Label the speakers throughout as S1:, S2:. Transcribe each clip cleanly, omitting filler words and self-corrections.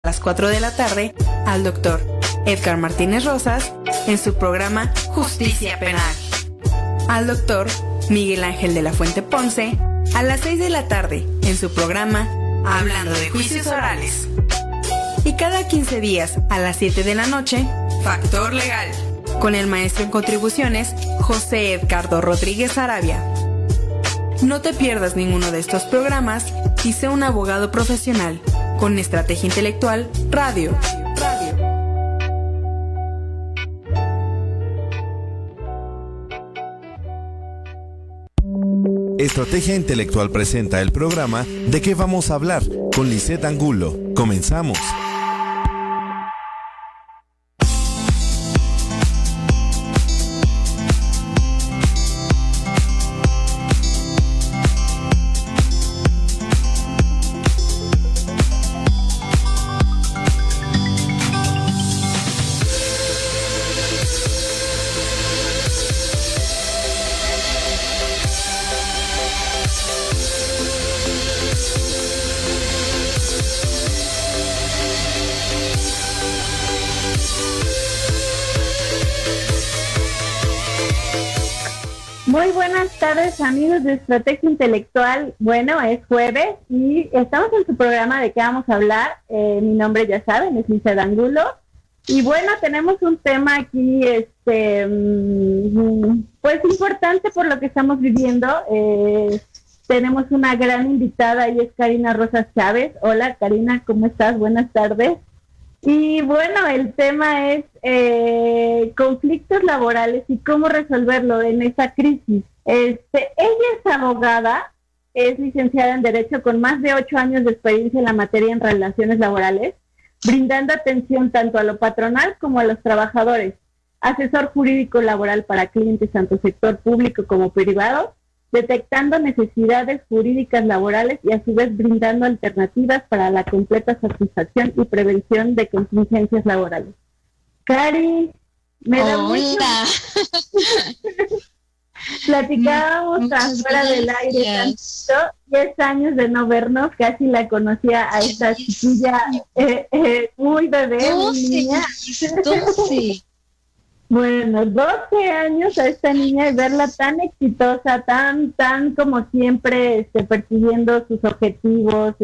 S1: las 4 de la tarde al doctor Edgar Martínez Rosas en su programa Justicia Penal. Al doctor Miguel Ángel de la Fuente Ponce a las 6 de la tarde en su programa Hablando de Juicios Orales. Y cada 15 días a las 7 de la noche, Factor Legal, con el maestro en contribuciones José Edgardo Rodríguez Arabia. No te pierdas ninguno de estos programas y sé un abogado profesional con Estrategia Intelectual Radio.
S2: Estrategia Intelectual presenta el programa ¿De qué vamos a hablar? Con Lisette Angulo. Comenzamos.
S3: Muy buenas tardes, amigos de Estrategia Intelectual. Bueno, es jueves y estamos en su programa ¿De qué vamos a hablar? Mi nombre, ya saben, es Lisette Angulo. Y bueno, tenemos un tema aquí, pues importante por lo que estamos viviendo. Tenemos una gran invitada y es Karina Rosas Chávez. Hola, Karina, ¿cómo estás? Buenas tardes. Y bueno, el tema es conflictos laborales y cómo resolverlo en esa crisis. Ella es abogada, es licenciada en Derecho con más de 8 años de experiencia en la materia en relaciones laborales, brindando atención tanto a lo patronal como a los trabajadores, asesor jurídico laboral para clientes tanto sector público como privado, detectando necesidades jurídicas laborales y a su vez brindando alternativas para la completa satisfacción y prevención de contingencias laborales. Cari, me da mucho... Platicábamos afuera del aire tanto, 10 años de no vernos, casi la conocía a esta chiquilla muy bebé, muy niña.
S4: 12.
S3: Bueno, 12 años a esta niña y verla tan exitosa, tan como siempre persiguiendo sus objetivos,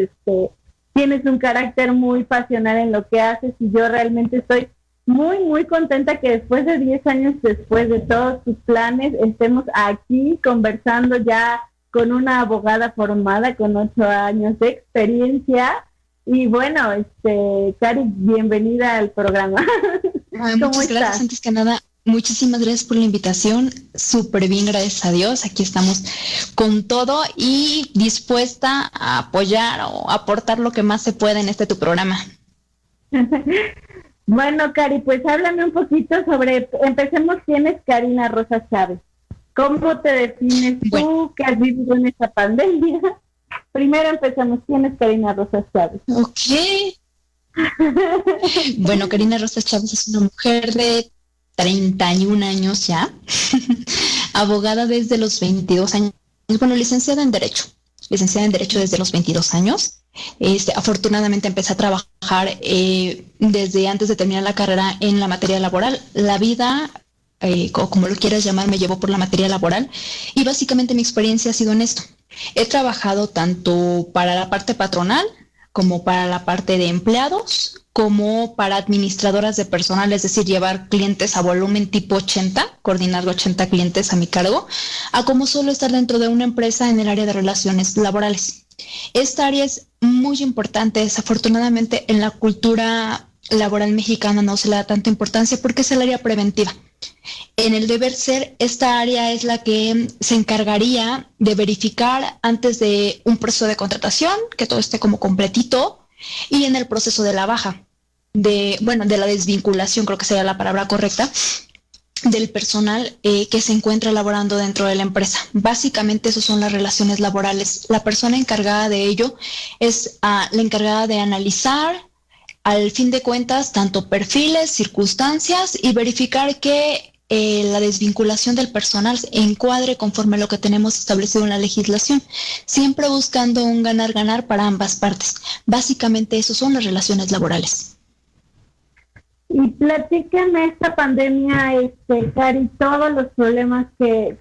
S3: tienes un carácter muy pasional en lo que haces y yo realmente estoy muy contenta que después de 10 años, después de todos tus planes, estemos aquí conversando ya con una abogada formada con 8 años de experiencia. Y bueno, Cari, bienvenida al programa.
S4: Muchas gracias, antes que nada, muchísimas gracias por la invitación, súper bien, gracias a Dios, aquí estamos con todo y dispuesta a apoyar o aportar lo que más se pueda en tu programa.
S3: Bueno, Cari, pues háblame un poquito empecemos, ¿quién es Karina Rosas Chávez? ¿Cómo te defines tú, que has vivido en esta pandemia? Primero empezamos, ¿quién es Karina Rosas Chávez?
S4: Ok. Bueno, Karina Rosas Chávez es una mujer de 31 años ya, abogada desde los 22 años, bueno, licenciada en Derecho desde los 22 años. Afortunadamente empecé a trabajar desde antes de terminar la carrera en la materia laboral. La vida, o como lo quieras llamar, me llevó por la materia laboral y básicamente mi experiencia ha sido en esto. He trabajado tanto para la parte patronal como para la parte de empleados, como para administradoras de personal, es decir, llevar clientes a volumen tipo 80, coordinar 80 clientes a mi cargo, a como solo estar dentro de una empresa en el área de relaciones laborales. Esta área es muy importante, desafortunadamente en la cultura laboral mexicana no se le da tanta importancia porque es el área preventiva. En el deber ser, esta área es la que se encargaría de verificar antes de un proceso de contratación, que todo esté como completito, y en el proceso de la baja, de la desvinculación, creo que sería la palabra correcta, del personal que se encuentra laborando dentro de la empresa. Básicamente, eso son las relaciones laborales. La persona encargada de ello es la encargada de analizar, al fin de cuentas, tanto perfiles, circunstancias y verificar que la desvinculación del personal encuadre conforme a lo que tenemos establecido en la legislación, siempre buscando un ganar-ganar para ambas partes. Básicamente eso son las relaciones laborales.
S3: Y platícame esta pandemia, Cari, todos los problemas que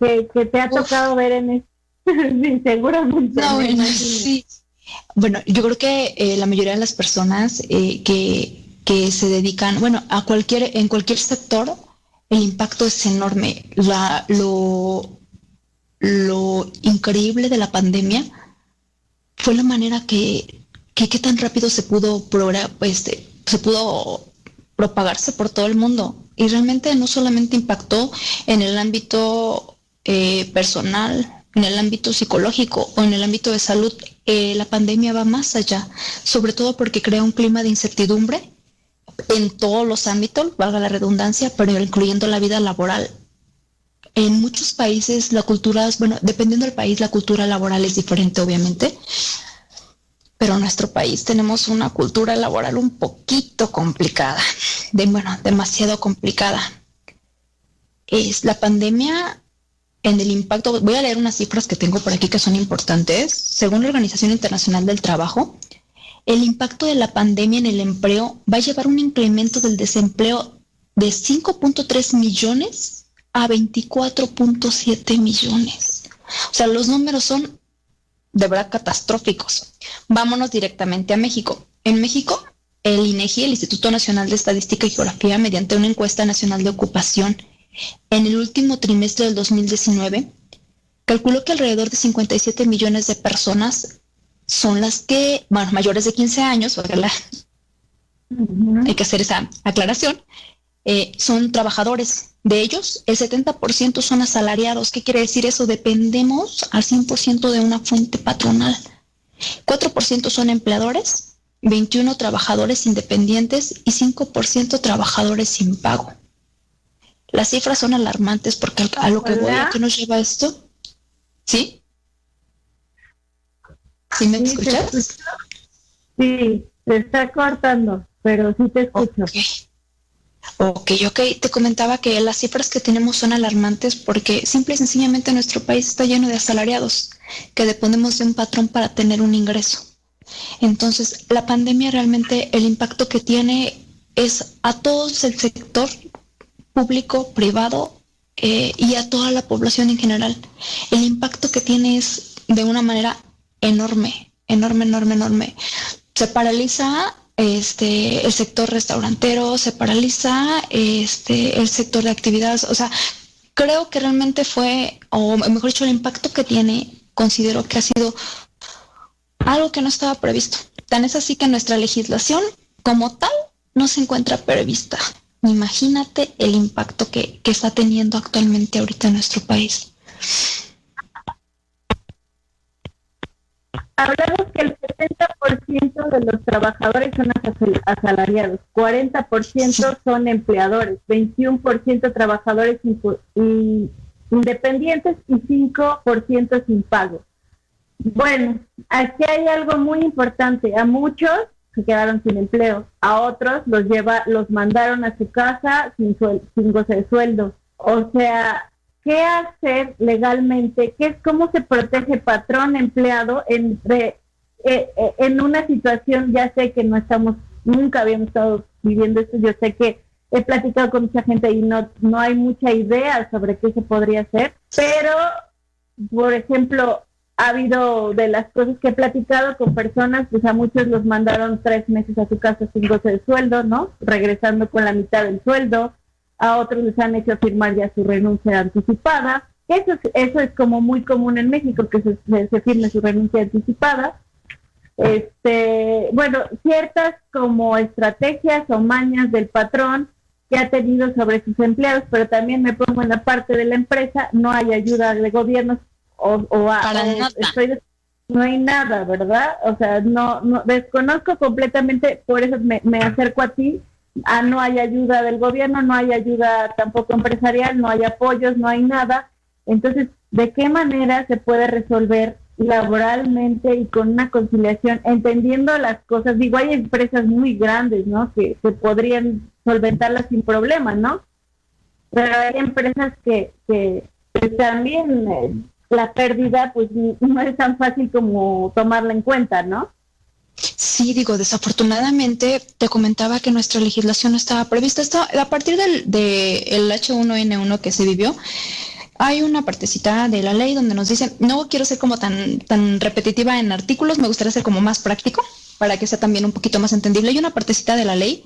S3: te ha tocado ver en esto. Sí, seguramente.
S4: No, bueno, sí. Bueno, yo creo que la mayoría de las personas que se dedican, bueno, en cualquier sector, el impacto es enorme. Lo increíble de la pandemia fue la manera que tan rápido se pudo propagarse por todo el mundo. Y realmente no solamente impactó en el ámbito personal, en el ámbito psicológico o en el ámbito de salud. La pandemia va más allá, sobre todo porque crea un clima de incertidumbre en todos los ámbitos, valga la redundancia, pero incluyendo la vida laboral. En muchos países la cultura, bueno, dependiendo del país, la cultura laboral es diferente, obviamente, pero en nuestro país tenemos una cultura laboral un poquito complicada, demasiado complicada. Es la pandemia en el impacto. Voy a leer unas cifras que tengo por aquí que son importantes. Según la Organización Internacional del Trabajo, el impacto de la pandemia en el empleo va a llevar un incremento del desempleo de 5.3 millones a 24.7 millones. O sea, los números son de verdad catastróficos. Vámonos directamente a México. En México, el INEGI, el Instituto Nacional de Estadística y Geografía, mediante una encuesta nacional de ocupación, en el último trimestre del 2019, calculó que alrededor de 57 millones de personas son las que, bueno, mayores de 15 años, hay que hacer esa aclaración, son trabajadores. De ellos, el 70% son asalariados. ¿Qué quiere decir eso? Dependemos al 100% de una fuente patronal. 4% son empleadores, 21% trabajadores independientes y 5% trabajadores sin pago. Las cifras son alarmantes porque a lo que voy, ¿a qué nos lleva esto? ¿Sí? ¿Sí me escuchas?
S3: Sí, te está cortando, pero sí te escucho.
S4: Ok. Te comentaba que las cifras que tenemos son alarmantes porque simple y sencillamente nuestro país está lleno de asalariados que dependemos de un patrón para tener un ingreso. Entonces, la pandemia realmente, el impacto que tiene es a todo el sector público, privado y a toda la población en general. El impacto que tiene es de una manera enorme. Se paraliza el sector restaurantero, se paraliza el sector de actividades. O sea, creo que realmente fue, o mejor dicho, el impacto que tiene, considero que ha sido algo que no estaba previsto. Tan es así que nuestra legislación como tal no se encuentra prevista. Imagínate el impacto que está teniendo actualmente ahorita en nuestro país.
S3: Hablamos que el 70% de los trabajadores son asalariados, 40% son empleadores, 21% trabajadores independientes y 5% sin pago. Bueno, aquí hay algo muy importante. A muchos se quedaron sin empleo, a otros los mandaron a su casa sin goce de sueldo. O sea, ¿qué hacer legalmente? ¿Cómo se protege patrón empleado en una situación? Ya sé que nunca habíamos estado viviendo esto. Yo sé que he platicado con mucha gente y no hay mucha idea sobre qué se podría hacer, pero, por ejemplo, ha habido de las cosas que he platicado con personas, pues a muchos los mandaron 3 meses a su casa sin goce de sueldo, ¿no? Regresando con la mitad del sueldo. A otros les han hecho firmar ya su renuncia anticipada. Eso es como muy común en México, que se firme su renuncia anticipada. Bueno, ciertas como estrategias o mañas del patrón que ha tenido sobre sus empleados, pero también me pongo en la parte de la empresa, no hay ayuda de gobierno no hay nada, ¿verdad? O sea, no desconozco completamente, por eso me acerco a ti. No hay ayuda del gobierno, no hay ayuda tampoco empresarial, no hay apoyos, no hay nada. Entonces, ¿de qué manera se puede resolver laboralmente y con una conciliación, entendiendo las cosas? Digo, hay empresas muy grandes, ¿no?, que podrían solventarlas sin problema, ¿no? Pero hay empresas que también la pérdida pues no es tan fácil como tomarla en cuenta, ¿no?
S4: Sí, digo, desafortunadamente te comentaba que nuestra legislación no estaba prevista. A partir del H1N1 que se vivió, hay una partecita de la ley donde nos dice, no quiero ser como tan repetitiva en artículos, me gustaría ser como más práctico para que sea también un poquito más entendible. Hay una partecita de la ley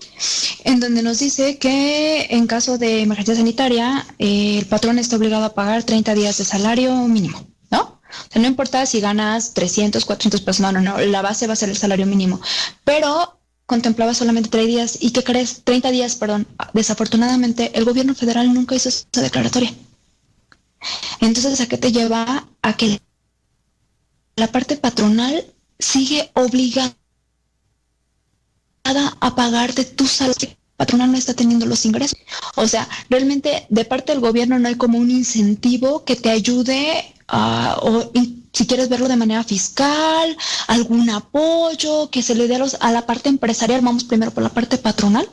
S4: en donde nos dice que en caso de emergencia sanitaria, el patrón está obligado a pagar 30 días de salario mínimo, ¿no? O sea, no importa si ganas 300, 400 pesos, no, la base va a ser el salario mínimo, pero contemplaba solamente 3 días. ¿Y qué crees? 30 días, perdón. Desafortunadamente, el gobierno federal nunca hizo esa declaratoria. Entonces, ¿a qué te lleva? A que la parte patronal sigue obligada a pagarte tu salario. La patronal no está teniendo los ingresos. O sea, realmente de parte del gobierno no hay como un incentivo que te ayude si quieres verlo de manera fiscal, algún apoyo que se le dé a la parte empresarial. Vamos primero por la parte patronal.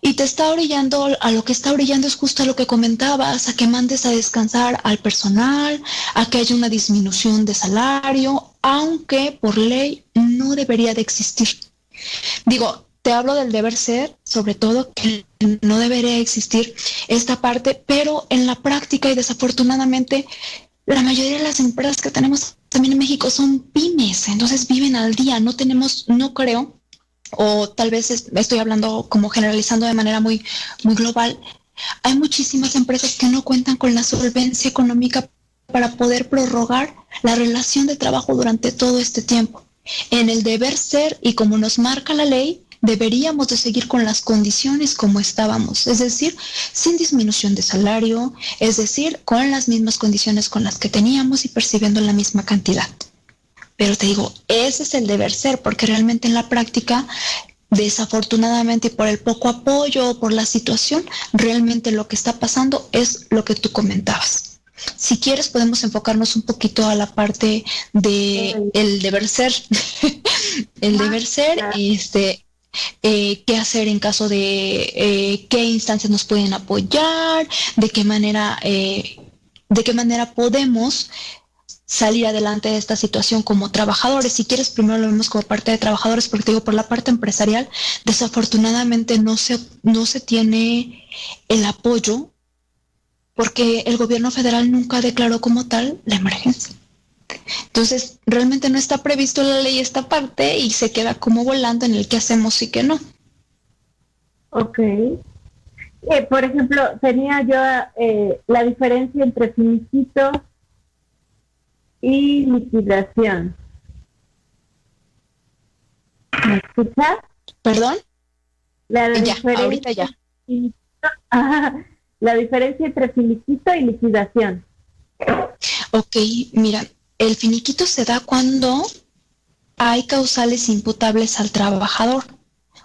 S4: Y te está orillando, a lo que está orillando es justo a lo que comentabas, a que mandes a descansar al personal, a que haya una disminución de salario, aunque por ley no debería de existir. Digo, te hablo del deber ser, sobre todo, que no debería existir esta parte, pero en la práctica y desafortunadamente la mayoría de las empresas que tenemos también en México son pymes, entonces viven al día, no creo, o tal vez estoy hablando como generalizando de manera muy, muy global. Hay muchísimas empresas que no cuentan con la solvencia económica para poder prorrogar la relación de trabajo durante todo este tiempo. En el deber ser y como nos marca la ley, deberíamos de seguir con las condiciones como estábamos, es decir, sin disminución de salario, es decir, con las mismas condiciones con las que teníamos y percibiendo la misma cantidad. Pero te digo, ese es el deber ser, porque realmente en la práctica, desafortunadamente por el poco apoyo o por la situación, realmente lo que está pasando es lo que tú comentabas. Si quieres podemos enfocarnos un poquito a la parte de el deber ser. El deber ser, qué hacer en caso de qué instancias nos pueden apoyar, de qué manera podemos salir adelante de esta situación como trabajadores. Si quieres, primero lo vemos como parte de trabajadores, porque te digo, por la parte empresarial, desafortunadamente no se tiene el apoyo, porque el gobierno federal nunca declaró como tal la emergencia. Entonces, realmente no está previsto en la ley esta parte y se queda como volando en el qué hacemos y qué no.
S3: Ok. Por ejemplo, tenía yo la diferencia entre finiquito y liquidación. ¿Me escuchas?
S4: ¿Perdón?
S3: Ahorita ya. La diferencia entre finiquito y liquidación.
S4: Ok, mira, el finiquito se da cuando hay causales imputables al trabajador.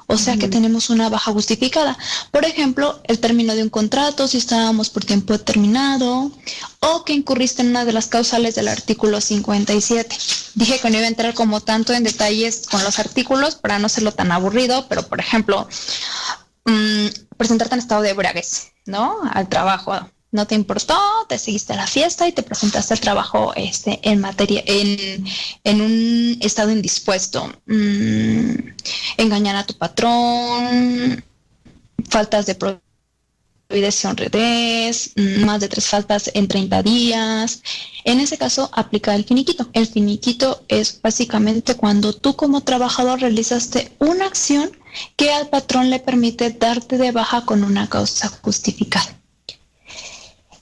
S4: O sea que tenemos una baja justificada. Por ejemplo, el término de un contrato, si estábamos por tiempo determinado, o que incurriste en una de las causales del artículo 57. Dije que no iba a entrar como tanto en detalles con los artículos para no hacerlo tan aburrido, pero por ejemplo, presentarte en estado de embriaguez, ¿no? Al trabajo. No te importó, te seguiste a la fiesta y te presentaste al trabajo en materia, en un estado indispuesto. Engañar a tu patrón, faltas de probidez y honradez, más de 3 faltas en 30 días. En ese caso aplica el finiquito. El finiquito es básicamente cuando tú como trabajador realizaste una acción que al patrón le permite darte de baja con una causa justificada.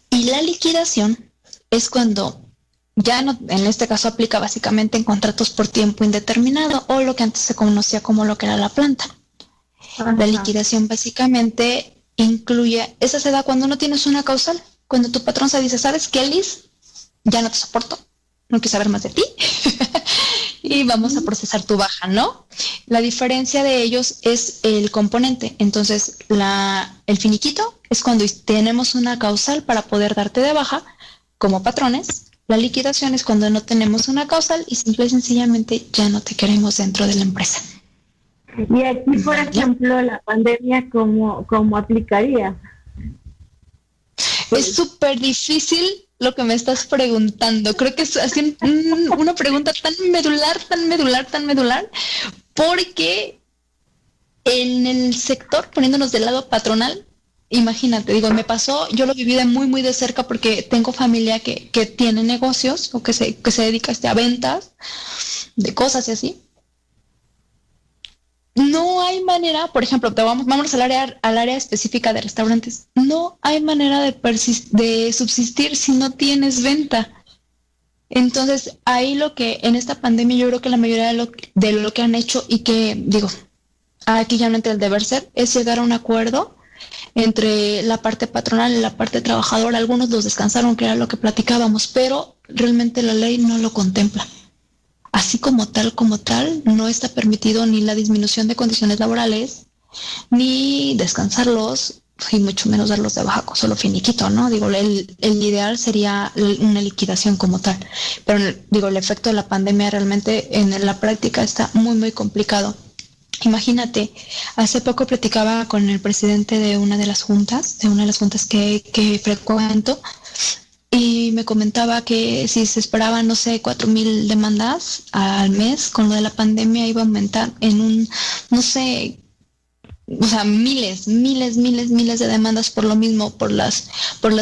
S4: Y la liquidación es cuando ya no, en este caso aplica básicamente en contratos por tiempo indeterminado o lo que antes se conocía como lo que era la planta. Ajá. La liquidación básicamente incluye, esa se da cuando no tienes una causal, cuando tu patrón se dice, ¿sabes qué, Liz? Ya no te soporto, no quiero saber más de ti y vamos a procesar tu baja, ¿no? La diferencia de ellos es el componente. Entonces, el finiquito es cuando tenemos una causal para poder darte de baja como patrones. La liquidación es cuando no tenemos una causal y simple y sencillamente ya no te queremos dentro de la empresa.
S3: Y aquí, por ejemplo, la pandemia, ¿cómo aplicaría?
S4: Es súper difícil lo que me estás preguntando. Creo que es así una pregunta tan medular, porque en el sector, poniéndonos del lado patronal, imagínate, digo, me pasó, yo lo viví de muy de cerca porque tengo familia que tiene negocios o que se dedica a ventas de cosas y así. No hay manera, por ejemplo, vamos al área específica de restaurantes. No hay manera de subsistir si no tienes venta. Entonces, ahí lo que en esta pandemia yo creo que la mayoría de lo que han hecho y que, digo, aquí ya no entra el deber ser, es llegar a un acuerdo entre la parte patronal y la parte trabajadora. Algunos los descansaron, que era lo que platicábamos, pero realmente la ley no lo contempla. Así como tal, no está permitido ni la disminución de condiciones laborales, ni descansarlos, y mucho menos darlos de baja con solo finiquito, ¿no? Digo, el ideal sería una liquidación como tal. Pero, digo, el efecto de la pandemia realmente en la práctica está muy complicado. Imagínate, hace poco platicaba con el presidente de una de las juntas que frecuento, y me comentaba que si se esperaban, no sé, 4,000 demandas al mes, con lo de la pandemia iba a aumentar en un, no sé, o sea, miles de demandas por lo mismo, por las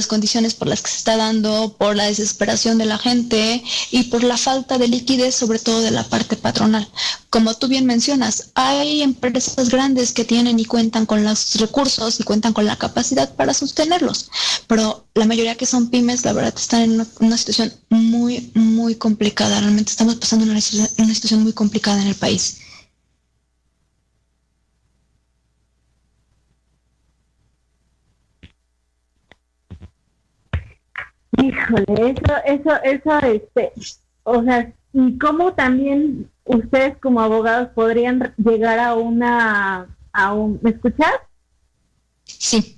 S4: condiciones por las que se está dando, por la desesperación de la gente y por la falta de liquidez, sobre todo de la parte patronal. Como tú bien mencionas, hay empresas grandes que tienen y cuentan con los recursos y cuentan con la capacidad para sostenerlos, pero la mayoría que son pymes, la verdad, están en una situación muy complicada. Realmente estamos pasando una situación muy complicada en el país.
S3: Híjole, o sea, ¿y cómo también ustedes como abogados podrían llegar ¿me escuchas?
S4: Sí.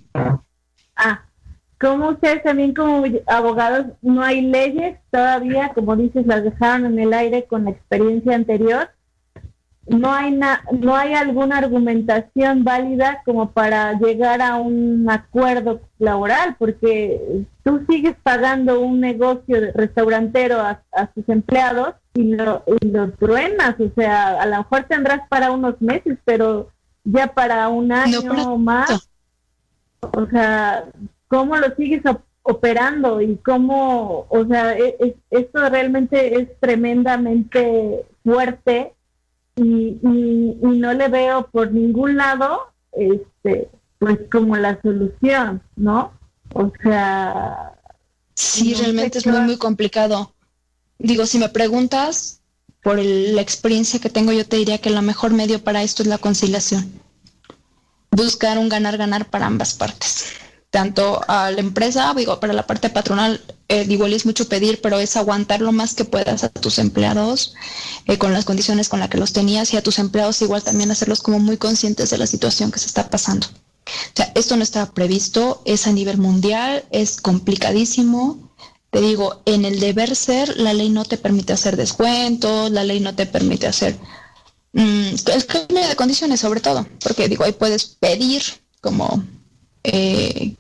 S3: ¿Cómo ustedes también como abogados, no hay leyes todavía, como dices, las dejaron en el aire con la experiencia anterior? No hay alguna argumentación válida como para llegar a un acuerdo laboral, porque tú sigues pagando un negocio restaurantero a sus empleados y lo truenas. O sea, a lo mejor tendrás para unos meses, pero ya para un año o más. O sea, ¿cómo lo sigues operando? Y cómo, o sea, esto realmente es tremendamente fuerte. Y no le veo por ningún lado pues como la solución, ¿no? O sea,
S4: sí,
S3: no
S4: realmente es muy complicado. Digo, si me preguntas por la experiencia que tengo, yo te diría que el mejor medio para esto es la conciliación. Buscar un ganar-ganar para ambas partes. Tanto a la empresa, digo, para la parte patronal, igual es mucho pedir, pero es aguantar lo más que puedas a tus empleados con las condiciones con las que los tenías, y a tus empleados igual también hacerlos como muy conscientes de la situación que se está pasando. O sea, esto no estaba previsto, es a nivel mundial, es complicadísimo. Te digo, en el deber ser, la ley no te permite hacer descuentos, la ley no te permite hacer el cambio de condiciones, sobre todo, porque digo, ahí puedes pedir como que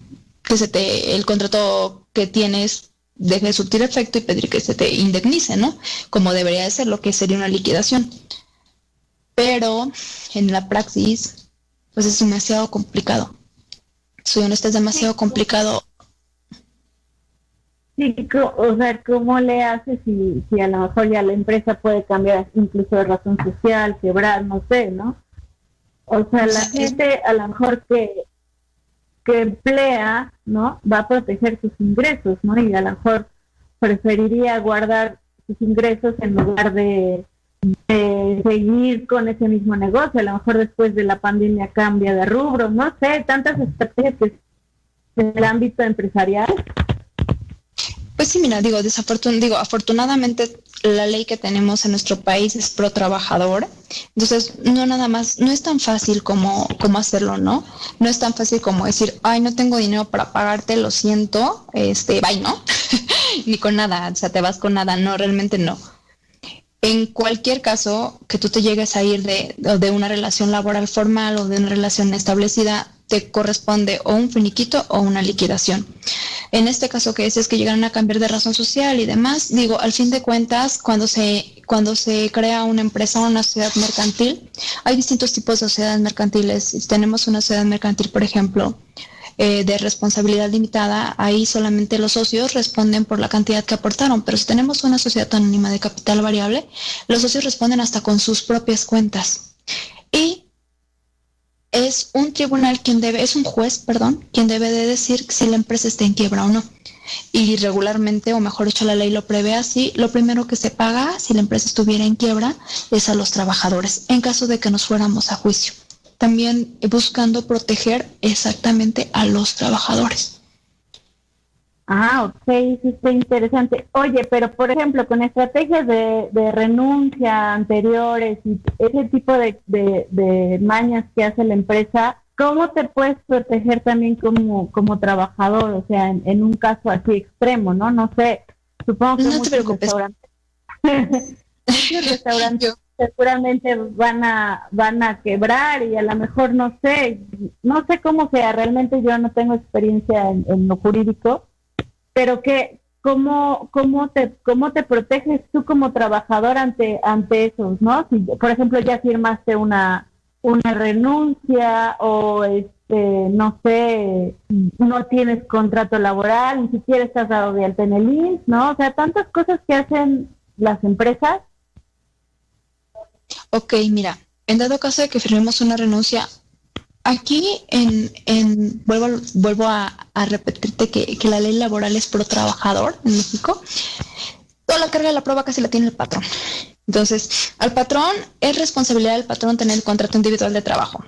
S4: el contrato que tienes deje de surtir efecto y pedir que se te indemnice, ¿no? Como debería de ser, lo que sería una liquidación. Pero en la praxis, pues es demasiado complicado. Soy honesta, es demasiado complicado.
S3: Sí, o sea, ¿cómo le haces si a lo mejor ya la empresa puede cambiar incluso de razón social, quebrar, no sé, ¿no? O sea, la gente a lo mejor que emplea, ¿no? Va a proteger sus ingresos, ¿no? Y a lo mejor preferiría guardar sus ingresos en lugar de seguir con ese mismo negocio. A lo mejor después de la pandemia cambia de rubro, no sé, tantas estrategias que en el ámbito empresarial.
S4: Pues sí, mira, afortunadamente la ley que tenemos en nuestro país es pro trabajador. Entonces, no es tan fácil como hacerlo, ¿no? No es tan fácil como decir, ay, no tengo dinero para pagarte, lo siento, bye, ¿no? Ni con nada, o sea, te vas con nada, no, realmente no. En cualquier caso, que tú te llegues a ir de una relación laboral formal o de una relación establecida, te corresponde o un finiquito o una liquidación. En este caso que es que llegaron a cambiar de razón social y demás, digo, al fin de cuentas, cuando se crea una empresa o una sociedad mercantil, hay distintos tipos de sociedades mercantiles. Tenemos una sociedad mercantil, por ejemplo, de responsabilidad limitada, ahí solamente los socios responden por la cantidad que aportaron, pero si tenemos una sociedad anónima de capital variable, los socios responden hasta con sus propias cuentas. Y es un juez, quien debe de decir si la empresa está en quiebra o no. Y regularmente, o mejor dicho, la ley lo prevé así, lo primero que se paga si la empresa estuviera en quiebra es a los trabajadores, en caso de que nos fuéramos a juicio. También buscando proteger exactamente a los trabajadores.
S3: Ok, sí está interesante. Oye, pero por ejemplo, con estrategias de renuncia anteriores y ese tipo de mañas que hace la empresa, ¿cómo te puedes proteger también como trabajador? O sea, en un caso así extremo, ¿no? No sé, supongo que muchos restaurantes seguramente van a quebrar y a lo mejor no sé cómo sea, realmente yo no tengo experiencia en lo jurídico, pero ¿cómo te proteges tú como trabajador ante esos, ¿no? Si, por ejemplo, ya firmaste una renuncia o no sé, no tienes contrato laboral, ni siquiera estás dado de alta en el IMSS, ¿no? O sea, tantas cosas que hacen las empresas.
S4: Ok, mira, en dado caso de que firmemos una renuncia, aquí vuelvo a repetirte que la ley laboral es pro trabajador en México. Toda la carga de la prueba casi la tiene el patrón. Entonces, al patrón es responsabilidad del patrón tener el contrato individual de trabajo.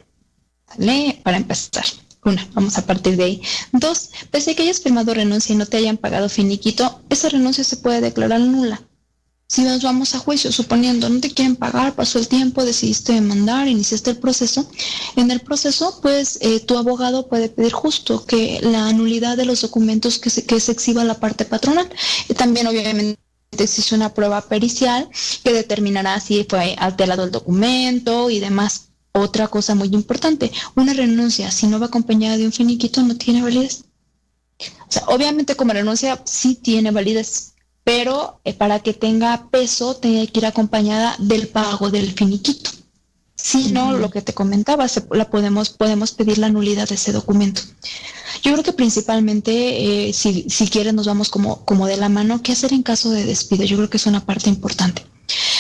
S4: ¿Vale? Para empezar. Una, vamos a partir de ahí. Dos, pese a que hayas firmado renuncia y no te hayan pagado finiquito, esa renuncia se puede declarar nula. Si nos vamos a juicio, suponiendo no te quieren pagar, pasó el tiempo, decidiste demandar, iniciaste el proceso. En el proceso, pues, tu abogado puede pedir justo que la nulidad de los documentos que se exhiba la parte patronal. Y también, obviamente, existe una prueba pericial que determinará si fue alterado el documento y demás. Otra cosa muy importante, una renuncia, si no va acompañada de un finiquito, no tiene validez. O sea, obviamente como renuncia sí tiene validez, pero para que tenga peso tiene que ir acompañada del pago del finiquito. Si no, lo que te comentaba, podemos pedir la nulidad de ese documento. Yo creo que principalmente, si quieres, nos vamos como de la mano. ¿Qué hacer en caso de despido? Yo creo que es una parte importante.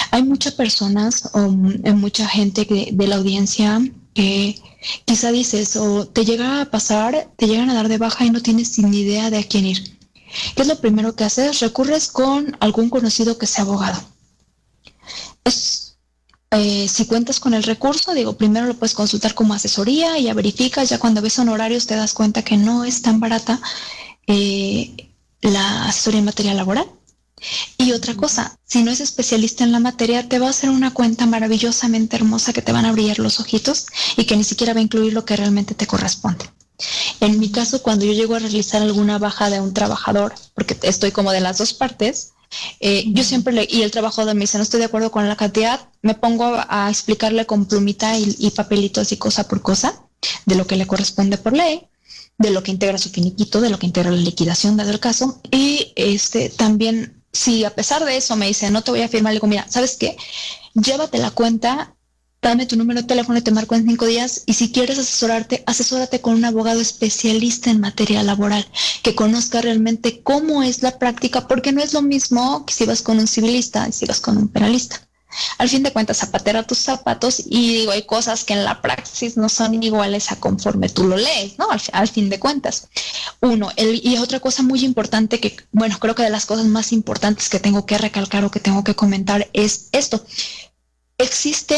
S4: Hay muchas personas o mucha gente de la audiencia que quizá dices, o te llega a pasar, te llegan a dar de baja y no tienes ni idea de a quién ir. ¿Qué es lo primero que haces? Recurres con algún conocido que sea abogado. Si cuentas con el recurso, primero lo puedes consultar como asesoría y ya verificas, ya cuando ves honorarios te das cuenta que no es tan barata la asesoría en materia laboral. Y otra cosa, si no es especialista en la materia, te va a hacer una cuenta maravillosamente hermosa que te van a brillar los ojitos y que ni siquiera va a incluir lo que realmente te corresponde. En mi caso, cuando yo llego a realizar alguna baja de un trabajador, porque estoy como de las dos partes, yo siempre y el trabajador me dice, no estoy de acuerdo con la cantidad, me pongo a explicarle con plumita y papelitos y cosa por cosa de lo que le corresponde por ley, de lo que integra su finiquito, de lo que integra la liquidación dado el caso, y también, si a pesar de eso me dice, no te voy a firmar, le digo, mira, ¿sabes qué? Llévate la cuenta, dame tu número de teléfono y te marco en 5 días, y si quieres asesórate con un abogado especialista en materia laboral, que conozca realmente cómo es la práctica, porque no es lo mismo que si vas con un civilista y si vas con un penalista. Al fin de cuentas, zapatera tus zapatos, y hay cosas que en la praxis no son iguales a conforme tú lo lees, ¿no? Al fin de cuentas. Y otra cosa muy importante que, creo que de las cosas más importantes que tengo que recalcar o que tengo que comentar es esto. Existe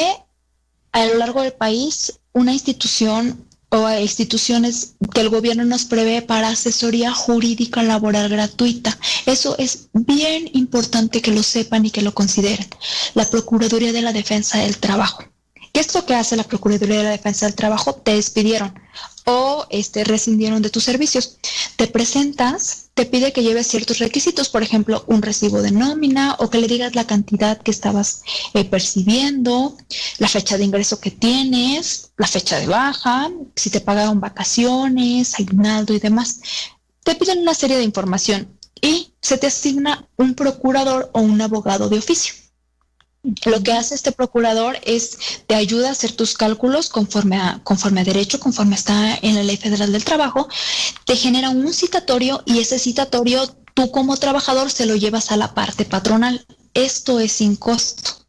S4: a lo largo del país una institución o instituciones que el gobierno nos prevé para asesoría jurídica laboral gratuita. Eso es bien importante que lo sepan y que lo consideren. La Procuraduría de la Defensa del Trabajo. ¿Qué es lo que hace la Procuraduría de la Defensa del Trabajo? Te despidieron o rescindieron de tus servicios. Te presentas, te pide que lleves ciertos requisitos, por ejemplo, un recibo de nómina o que le digas la cantidad que estabas percibiendo, la fecha de ingreso que tienes, la fecha de baja, si te pagaron vacaciones, aguinaldo y demás. te piden una serie de información y se te asigna un procurador o un abogado de oficio. Lo que hace este procurador es te ayuda a hacer tus cálculos conforme a derecho, conforme está en la Ley Federal del Trabajo, te genera un citatorio y ese citatorio tú como trabajador se lo llevas a la parte patronal. Esto es sin costo.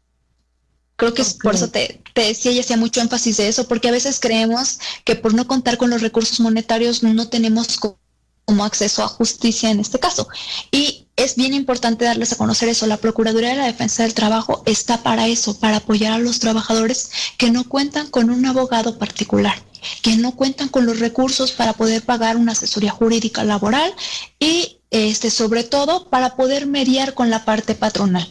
S4: Creo que es por eso te decía y hacía mucho énfasis de eso, porque a veces creemos que por no contar con los recursos monetarios no tenemos como acceso a justicia en este caso. Y es bien importante darles a conocer eso. La Procuraduría de la Defensa del Trabajo está para eso, para apoyar a los trabajadores que no cuentan con un abogado particular, que no cuentan con los recursos para poder pagar una asesoría jurídica laboral y sobre todo para poder mediar con la parte patronal.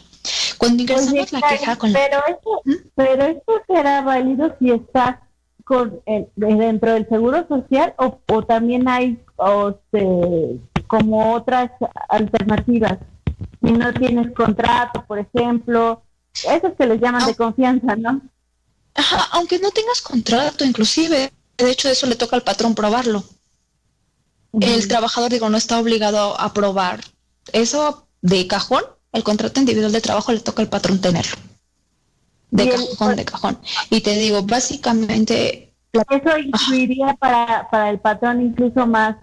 S4: Cuando ingresamos la queja con
S3: pero esto será válido si estás dentro del Seguro Social o también hay como otras alternativas. Si no tienes contrato, por ejemplo, esos que les llaman de confianza, ¿no?
S4: Ajá, aunque no tengas contrato, inclusive, de hecho eso le toca al patrón probarlo. El trabajador, no está obligado a probar. Eso de cajón, el contrato individual de trabajo le toca al patrón tenerlo. De cajón. Y te digo, básicamente...
S3: Eso incluiría para el patrón incluso más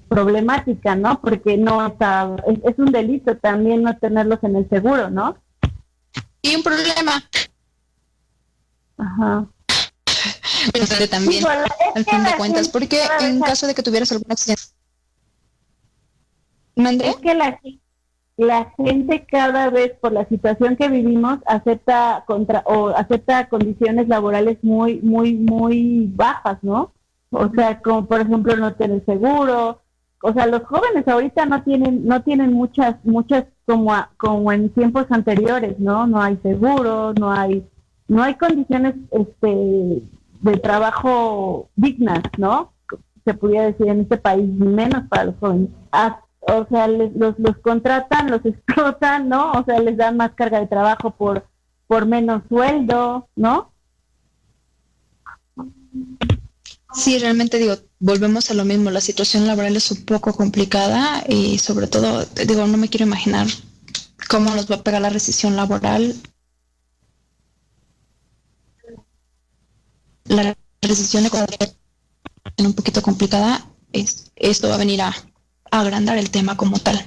S3: problemática, ¿no? Porque no está... Es un delito también no tenerlos en el seguro, ¿no?
S4: Y un problema.
S3: Ajá.
S4: Pero también, al fin de cuentas, porque en caso de que tuvieras algún accidente... ¿Mandé?
S3: Es que la gente cada vez por la situación que vivimos acepta condiciones laborales muy muy muy bajas, ¿no? O sea, como por ejemplo no tener seguro. O sea, los jóvenes ahorita no tienen muchas como en tiempos anteriores, ¿no? No hay seguro, no hay condiciones de trabajo dignas, ¿no? Se pudiera decir en este país, menos para los jóvenes. O sea, los contratan, los explotan, ¿no? O sea, les dan más carga de trabajo por menos sueldo, ¿no?
S4: Sí, realmente volvemos a lo mismo, la situación laboral es un poco complicada y sobre todo, no me quiero imaginar cómo nos va a pegar la recesión laboral. La recesión económica es un poquito complicada, esto va a venir a agrandar el tema como tal.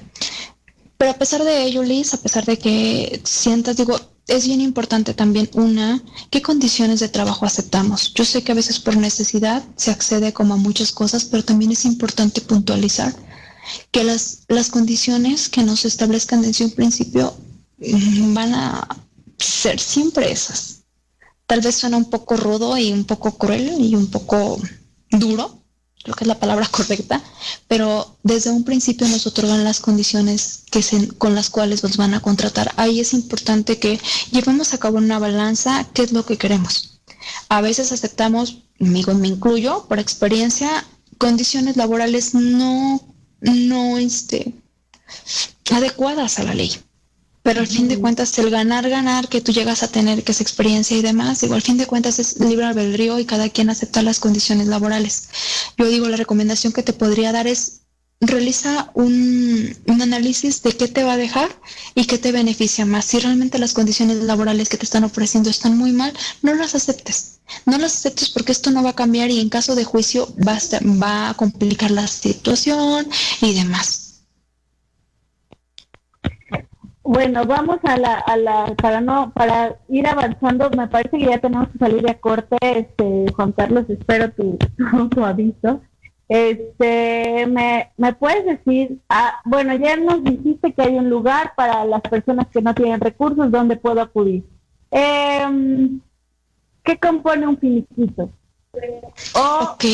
S4: Pero a pesar de ello, Liz, a pesar de que sientas, es bien importante también qué condiciones de trabajo aceptamos. Yo sé que a veces por necesidad se accede como a muchas cosas, pero también es importante puntualizar que las condiciones que nos establezcan desde un principio van a ser siempre esas. Tal vez suena un poco rudo y un poco cruel y un poco duro, creo que es la palabra correcta, pero desde un principio nos otorgan las condiciones con las cuales nos van a contratar. Ahí es importante que llevemos a cabo una balanza, qué es lo que queremos. A veces aceptamos, me incluyo, por experiencia, condiciones laborales no adecuadas a la ley. Pero al fin de cuentas, el ganar que tú llegas a tener, que es experiencia y demás, al fin de cuentas es libre albedrío y cada quien acepta las condiciones laborales. Yo la recomendación que te podría dar es realiza un análisis de qué te va a dejar y qué te beneficia más. Si realmente las condiciones laborales que te están ofreciendo están muy mal, no las aceptes. No las aceptes porque esto no va a cambiar y en caso de juicio va a complicar la situación y demás.
S3: Bueno, vamos para ir avanzando. Me parece que ya tenemos que salir de corte. Juan Carlos, espero tu aviso. ¿Me puedes decir? Bueno, ya nos dijiste que hay un lugar para las personas que no tienen recursos donde puedo acudir. ¿Qué compone un finiquito?
S4: Ok.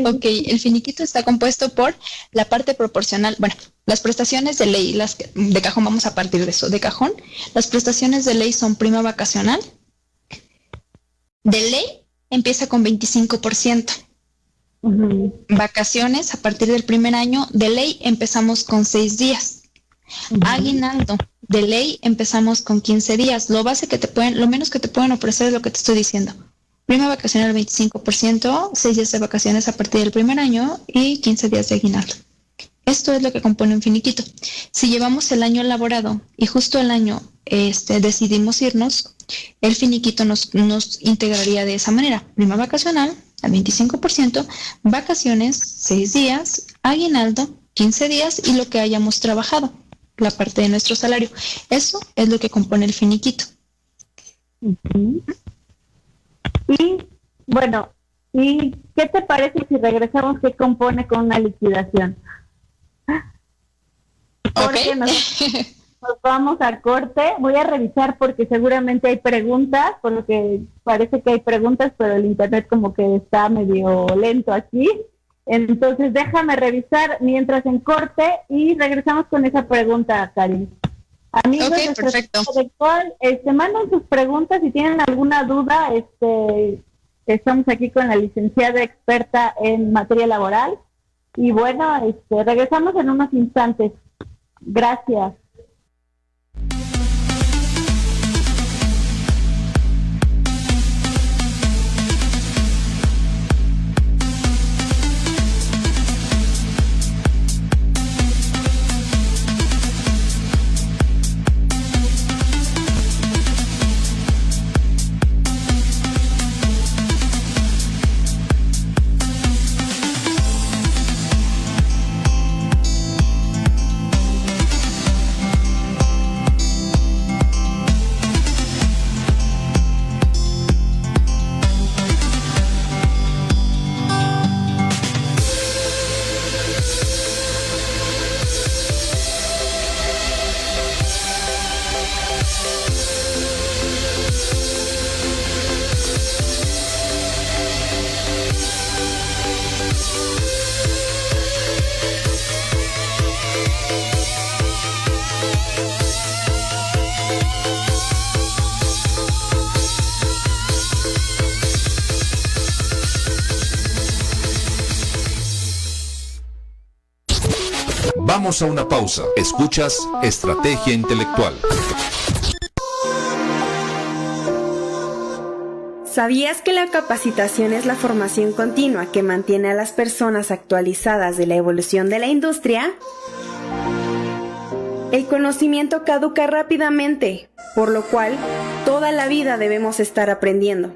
S4: Ok, el finiquito está compuesto por la parte proporcional, las prestaciones de ley, las de cajón, vamos a partir de eso, de cajón, las prestaciones de ley son prima vacacional, de ley empieza con 25%, vacaciones a partir del primer año, de ley empezamos con 6 días, aguinaldo, de ley empezamos con 15 días, lo menos que te pueden ofrecer es lo que te estoy diciendo. Prima vacacional 25%, 6 días de vacaciones a partir del primer año y 15 días de aguinaldo. Esto es lo que compone un finiquito. Si llevamos el año laborado y justo el año decidimos irnos, el finiquito nos integraría de esa manera. Prima vacacional al 25%, vacaciones 6 días, aguinaldo 15 días y lo que hayamos trabajado, la parte de nuestro salario. Eso es lo que compone el finiquito.
S3: Uh-huh. Y bueno, ¿y qué te parece si regresamos qué compone con una liquidación? Porque nos vamos a corte. Voy a revisar porque seguramente hay preguntas, por lo que parece que hay preguntas, pero el internet como que está medio lento aquí. Entonces déjame revisar mientras en corte y regresamos con esa pregunta, Karin. Amigos de
S4: perfecto.
S3: Manden sus preguntas si tienen alguna duda. Estamos aquí con la licenciada experta en materia laboral. Y bueno, regresamos en unos instantes. Gracias.
S2: Vamos a una pausa. Escuchas Estrategia Intelectual.
S1: ¿Sabías que la capacitación es la formación continua que mantiene a las personas actualizadas de la evolución de la industria? El conocimiento caduca rápidamente, por lo cual toda la vida debemos estar aprendiendo.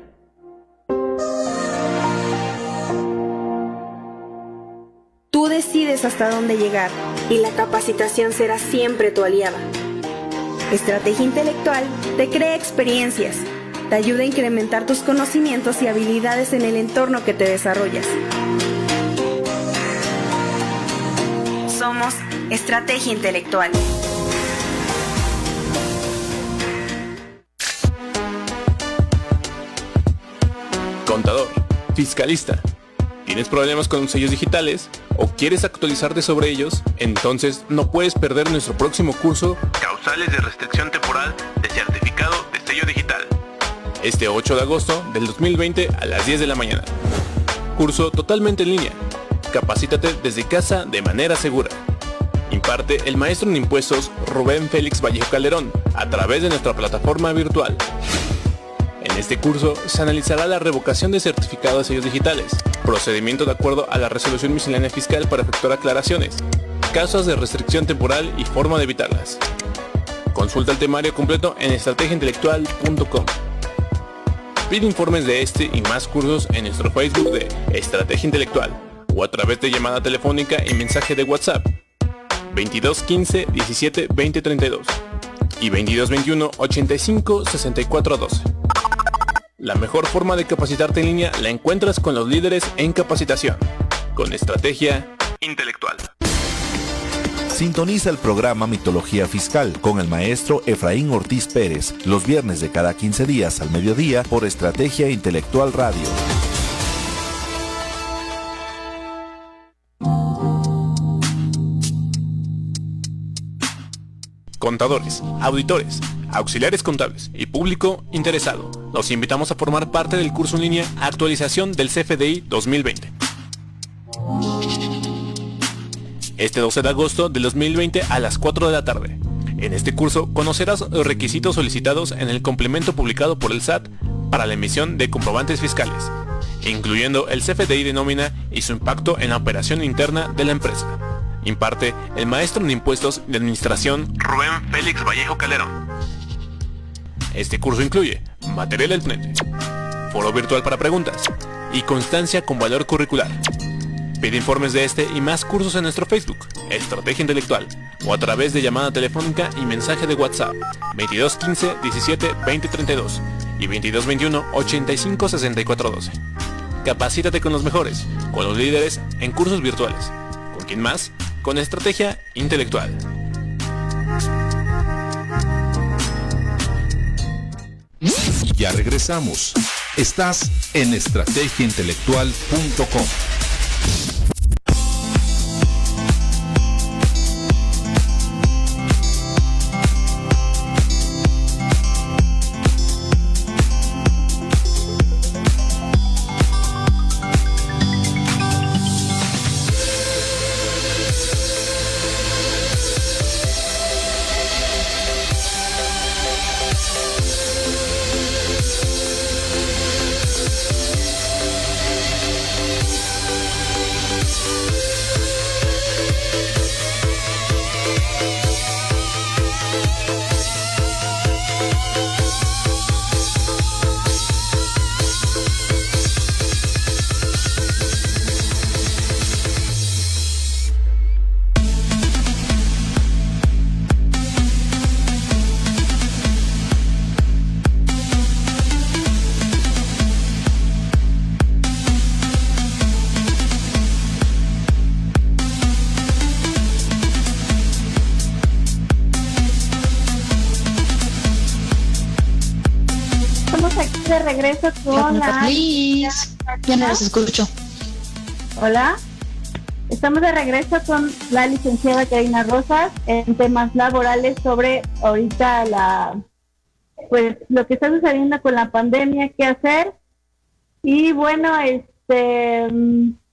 S1: Tú decides hasta dónde llegar y la capacitación será siempre tu aliada. Estrategia Intelectual te crea experiencias, te ayuda a incrementar tus conocimientos y habilidades en el entorno que te desarrollas. Somos Estrategia Intelectual.
S5: Contador, fiscalista. ¿Tienes problemas con sellos digitales o quieres actualizarte sobre ellos? Entonces no puedes perder nuestro próximo curso Causales de Restricción Temporal de Certificado de Sello Digital. Este 8 de agosto del 2020 a las 10 de la mañana. Curso totalmente en línea. Capacítate desde casa de manera segura. Imparte el maestro en impuestos Rubén Félix Vallejo Calderón a través de nuestra plataforma virtual. En este curso se analizará la revocación de certificado de sellos digitales, procedimiento de acuerdo a la resolución miscelánea fiscal para efectuar aclaraciones, causas de restricción temporal y forma de evitarlas. Consulta el temario completo en estrategiaintelectual.com. Pide informes de este y más cursos en nuestro Facebook de Estrategia Intelectual o a través de llamada telefónica y mensaje de WhatsApp 22 15 17 20 32 y 22 21 85 64 12. La mejor forma de capacitarte en línea la encuentras con los líderes en capacitación, con Estrategia Intelectual.
S2: Sintoniza el programa Mitología Fiscal con el maestro Efraín Ortiz Pérez, los viernes de cada 15 días al mediodía por Estrategia Intelectual Radio.
S5: Contadores, auditores, auxiliares contables y público interesado, los invitamos a formar parte del curso en línea Actualización del CFDI 2020. Este 12 de agosto del 2020 a las 4 de la tarde. En este curso conocerás los requisitos solicitados en el complemento publicado por el SAT para la emisión de comprobantes fiscales, incluyendo el CFDI de nómina y su impacto en la operación interna de la empresa. Imparte el maestro en impuestos de administración Rubén Félix Vallejo Calderón. Este curso incluye material del ponente, foro virtual para preguntas y constancia con valor curricular. Pide informes de este y más cursos en nuestro Facebook, Estrategia Intelectual, o a través de llamada telefónica y mensaje de WhatsApp 22 15 17 20 32 y 22 21 85 64 12. Capacítate con los mejores, con los líderes en cursos virtuales. ¿Con quién más? Con Estrategia Intelectual.
S2: Ya regresamos. Estás en estrategiaintelectual.com.
S3: De regreso con la...
S4: Ya no los escucho.
S3: Hola, estamos de regreso con la licenciada Karina Rosas en temas laborales sobre ahorita pues lo que está sucediendo con la pandemia, qué hacer. Y bueno,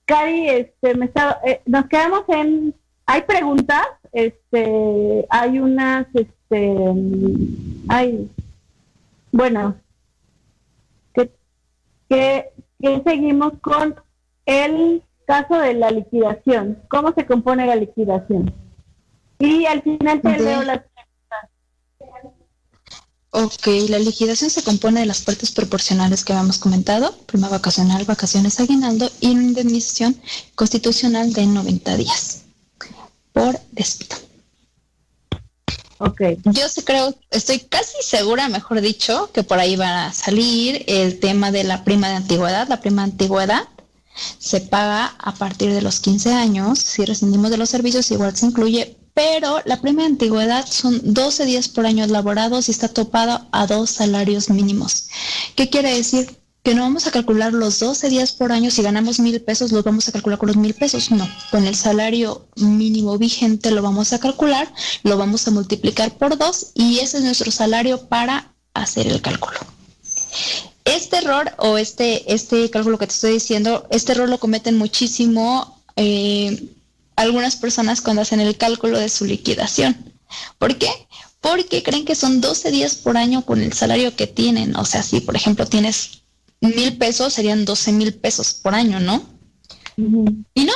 S3: Cari, nos quedamos en, hay preguntas, hay unas, bueno, que seguimos con el caso de la liquidación. ¿Cómo se compone la liquidación? Y al final te leo las preguntas.
S4: Ok, la liquidación se compone de las partes proporcionales que habíamos comentado: prima vacacional, vacaciones, aguinaldo y una indemnización constitucional de 90 días por despido.
S3: Okay.
S4: Yo estoy casi segura, mejor dicho, que por ahí va a salir el tema de la prima de antigüedad. La prima de antigüedad se paga a partir de los 15 años. Si rescindimos de los servicios, igual se incluye, pero la prima de antigüedad son 12 días por año laborados y está topada a 2 salarios mínimos. ¿Qué quiere decir? Que no vamos a calcular los 12 días por año. Si ganamos 1,000 pesos, los vamos a calcular con los 1,000 pesos. No, con el salario mínimo vigente lo vamos a calcular, lo vamos a multiplicar por 2 y ese es nuestro salario para hacer el cálculo. Este error o este cálculo que te estoy diciendo, este error lo cometen muchísimo algunas personas cuando hacen el cálculo de su liquidación. ¿Por qué? Porque creen que son 12 días por año con el salario que tienen. O sea, si por ejemplo tienes 1,000 pesos, serían 12,000 pesos por año, ¿no? Uh-huh. Y no,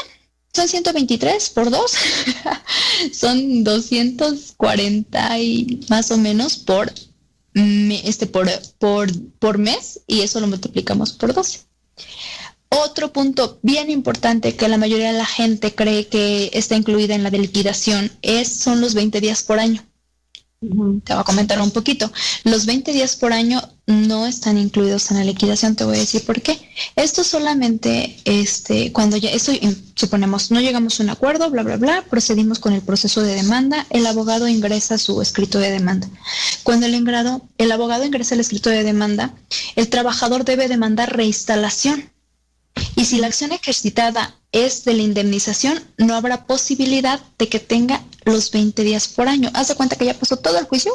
S4: son 123 por 2, son 240 y más o menos por mes, y eso lo multiplicamos por 12. Otro punto bien importante que la mayoría de la gente cree que está incluida en la de liquidación son los 20 días por año. Te voy a comentar un poquito. Los 20 días por año no están incluidos en la liquidación. Te voy a decir por qué. Esto solamente, cuando ya suponemos, no llegamos a un acuerdo, bla, bla, bla, procedimos con el proceso de demanda, el abogado ingresa su escrito de demanda. Cuando el abogado ingresa el escrito de demanda, el trabajador debe demandar reinstalación. Y si la acción ejercitada es de la indemnización, no habrá posibilidad de que tenga los 20 días por año. Haz de cuenta que ya pasó todo el juicio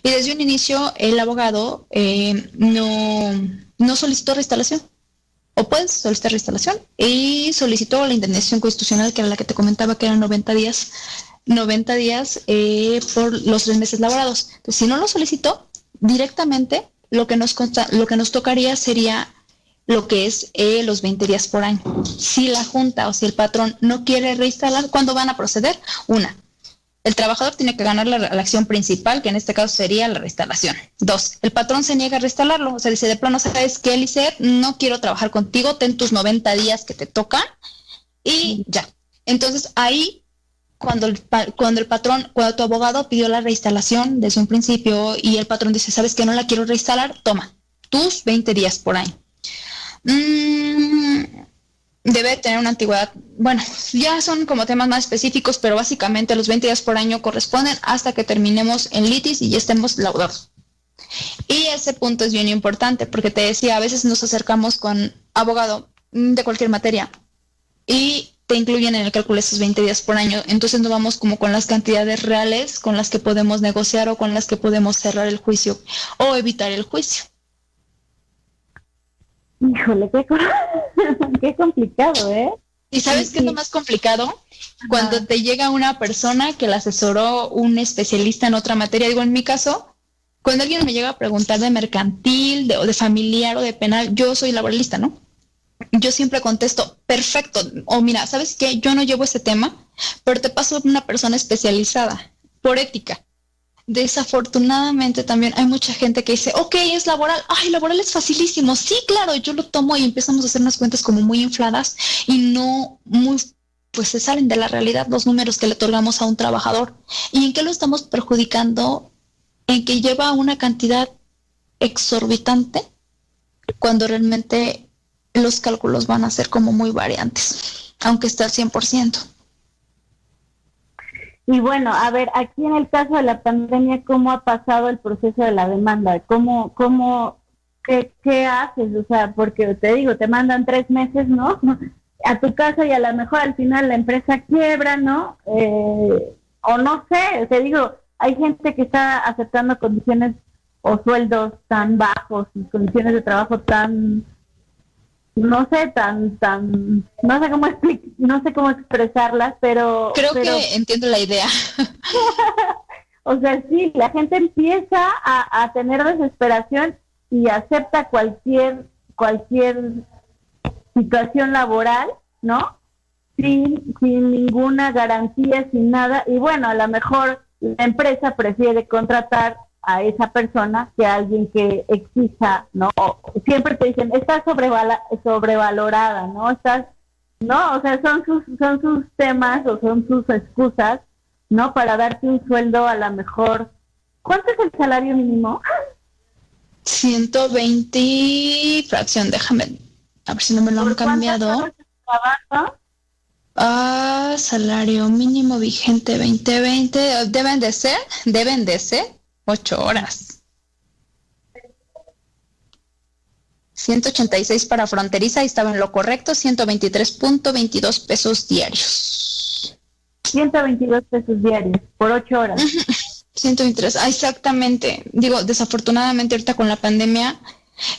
S4: y desde un inicio el abogado no solicitó reinstalación. O puedes solicitar reinstalación y solicitó la indemnización constitucional, que era la que te comentaba, que eran 90 días 90 días por los 3 meses laborados. Entonces, si no lo solicitó, directamente lo que nos tocaría sería lo que es los 20 días por año. Si la junta o si el patrón no quiere reinstalar, ¿cuándo van a proceder? El trabajador tiene que ganar la acción principal, que en este caso sería la reinstalación. 2, el patrón se niega a reinstalarlo, o sea, dice de plano, ¿sabes qué, Eliezer? No quiero trabajar contigo, ten tus 90 días que te tocan y ya. Entonces ahí, cuando tu abogado pidió la reinstalación desde un principio y el patrón dice, ¿sabes qué? No la quiero reinstalar, toma, tus 20 días por año. Debe tener una antigüedad, bueno, ya son como temas más específicos, pero básicamente los 20 días por año corresponden hasta que terminemos en litis y ya estemos laudados. Y ese punto es bien importante, porque te decía, a veces nos acercamos con abogado de cualquier materia y te incluyen en el cálculo esos 20 días por año, entonces no vamos como con las cantidades reales con las que podemos negociar o con las que podemos cerrar el juicio o evitar el juicio.
S3: Híjole, qué complicado, ¿eh?
S4: ¿Y sabes qué es lo más complicado? Cuando te llega una persona que la asesoró un especialista en otra materia. Digo, en mi caso, cuando alguien me llega a preguntar de mercantil, o de familiar o de penal, yo soy laboralista, ¿no? Yo siempre contesto, perfecto, o mira, ¿sabes qué? Yo no llevo ese tema, pero te paso una persona especializada, por ética. Desafortunadamente también hay mucha gente que dice, ok, es laboral, ay, laboral es facilísimo, sí, claro, yo lo tomo y empezamos a hacer unas cuentas como muy infladas y no muy, pues se salen de la realidad los números que le otorgamos a un trabajador. ¿Y en qué lo estamos perjudicando? En que lleva una cantidad exorbitante cuando realmente los cálculos van a ser como muy variantes, aunque esté al 100%.
S3: Y bueno, a ver, aquí en el caso de la pandemia, ¿cómo ha pasado el proceso de la demanda? ¿Qué haces? O sea, porque te digo, te mandan 3 meses, ¿no? A tu casa y a lo mejor al final la empresa quiebra, ¿no? O no sé, te digo, hay gente que está aceptando condiciones o sueldos tan bajos y condiciones de trabajo tan... no sé cómo expresarlas, pero
S4: creo que entiendo la idea.
S3: O sea, sí, la gente empieza a tener desesperación y acepta cualquier situación laboral, ¿no? Sin ninguna garantía, sin nada, y bueno, a lo mejor la empresa prefiere contratar a esa persona que a alguien que exija, ¿no? Siempre te dicen, estás sobrevalorada, ¿no? O sea, son sus temas o son sus excusas, ¿no? Para darte un sueldo a lo mejor. ¿Cuánto es el salario mínimo?
S4: 120 fracción, déjame, a ver si no me lo han cambiado. Salario mínimo vigente 2020, deben de ser 8 horas. 186 para fronteriza, y estaba en lo correcto, 123.22 pesos diarios.
S3: 122 pesos diarios por 8 horas.
S4: 123, exactamente. Digo, desafortunadamente ahorita con la pandemia,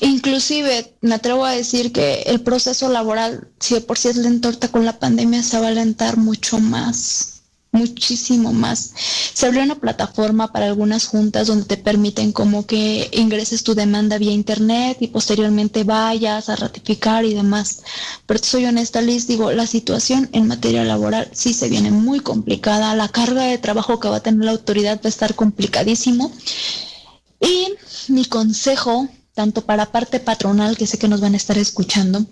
S4: inclusive me atrevo a decir que el proceso laboral, si de por sí es lento, ahorita con la pandemia se va a alentar mucho más. Muchísimo más. Se abrió una plataforma para algunas juntas donde te permiten como que ingreses tu demanda vía internet y posteriormente vayas a ratificar y demás. Pero soy honesta, Liz, digo, la situación en materia laboral sí se viene muy complicada. La carga de trabajo que va a tener la autoridad va a estar complicadísimo. Y mi consejo, tanto para parte patronal, que sé que nos van a estar escuchando,